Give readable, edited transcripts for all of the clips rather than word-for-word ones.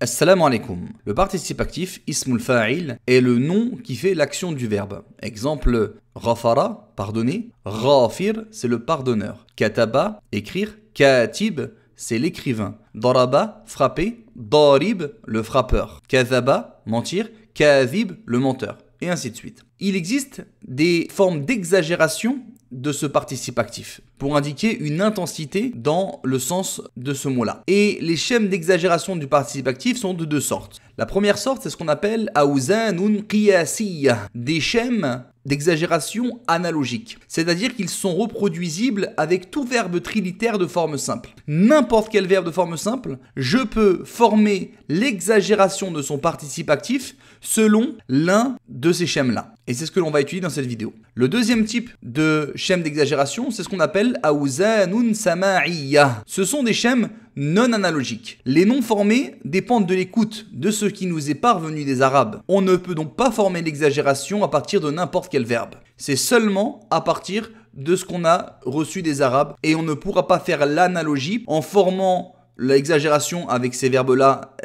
Assalamu alaikum. Le participe actif, ismul fa'il, est le nom qui fait l'action du verbe. Exemple, ghafara, pardonner. Ghafir, c'est le pardonneur. Kataba, écrire. Katib, c'est l'écrivain. Daraba, frapper. Darib, le frappeur. Kazaba, mentir. Kazib, le menteur. Et ainsi de suite. Il existe des formes d'exagération de ce participe actif pour indiquer une intensité dans le sens de ce mot-là. Et les schèmes d'exagération du participe actif sont de deux sortes. La première sorte, c'est ce qu'on appelle awzanun qiyasiyya, des schèmes d'exagération analogiques, c'est-à-dire qu'ils sont reproduisibles avec tout verbe trilitère de forme simple. N'importe quel verbe de forme simple, je peux former l'exagération de son participe actif selon l'un de ces schèmes-là. Et c'est ce que l'on va étudier dans cette vidéo. Le deuxième type de schème d'exagération, c'est ce qu'on appelle awzanun sama'iyya. Ce sont des schèmes non analogiques. Les noms formés dépendent de l'écoute de ce qui nous est parvenu des Arabes. On ne peut donc pas former l'exagération à partir de n'importe quel verbe. C'est seulement à partir de ce qu'on a reçu des Arabes et on ne pourra pas faire l'analogie en formant l'exagération avec ces verbes-là,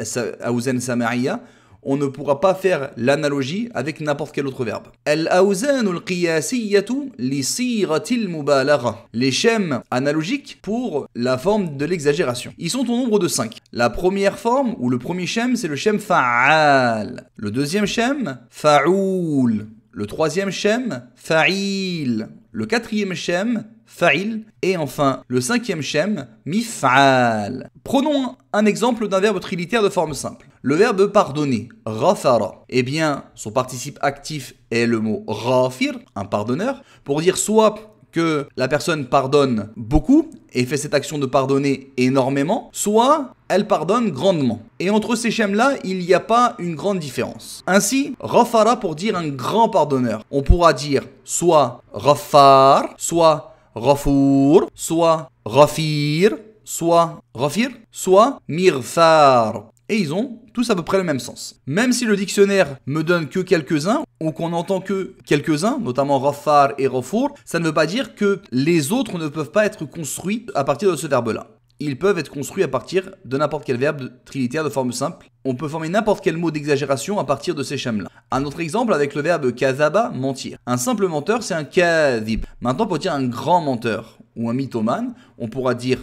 awzan sama'iyya. On ne pourra pas faire l'analogie avec n'importe quel autre verbe. Al-awzanul qiyasiyyatu li siratil mubalagha. Les schèmes analogiques pour la forme de l'exagération. Ils sont au nombre de 5. La première forme, ou le premier schème, c'est le schème fa'al. Le deuxième schème, fa'oul. Le troisième schème, fa'il. Le quatrième schème, fa'il. Et enfin, le cinquième schème, mif'al. Prenons un exemple d'un verbe trilitère de forme simple. Le verbe pardonner, ghafara. Eh bien, son participe actif est le mot ghafir, un pardonneur, pour dire soit que la personne pardonne beaucoup et fait cette action de pardonner énormément, soit elle pardonne grandement. Et entre ces schèmes-là, il n'y a pas une grande différence. Ainsi, ghafara pour dire un grand pardonneur. On pourra dire soit ghaffar, soit ghafour, soit ghafir, soit ghafir, soit mirfar. Et ils ont tous à peu près le même sens. Même si le dictionnaire me donne que quelques-uns, ou qu'on n'entend que quelques-uns, notamment Ghaffar et Ghafour, ça ne veut pas dire que les autres ne peuvent pas être construits à partir de ce verbe-là. Ils peuvent être construits à partir de n'importe quel verbe trilitère de forme simple. On peut former n'importe quel mot d'exagération à partir de ces schèmes-là. Un autre exemple avec le verbe kazaba, mentir. Un simple menteur, c'est un kadhib. Maintenant, pour dire un grand menteur ou un mythomane, on pourra dire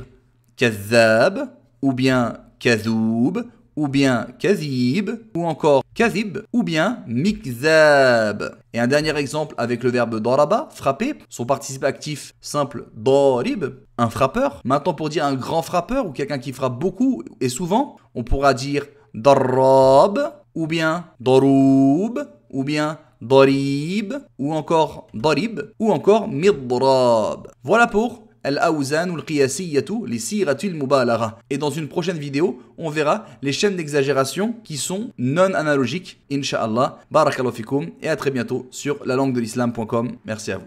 kazab, ou bien kazoub, ou bien kazib, ou encore kazib, ou bien mikzab. Et un dernier exemple avec le verbe daraba, frapper, son participe actif simple darib, un frappeur. Maintenant pour dire un grand frappeur ou quelqu'un qui frappe beaucoup et souvent, on pourra dire darab, ou bien daroub, ou bien darib, ou encore darib, ou encore midrab. Voilà pour Al-awzanul qiyasiyyatu li siratil mubalagha. Et dans une prochaine vidéo, on verra les schèmes d'exagération qui sont non analogiques, incha'Allah. Barakallahu fikoum et à très bientôt sur lalanguedelislam.com. Merci à vous.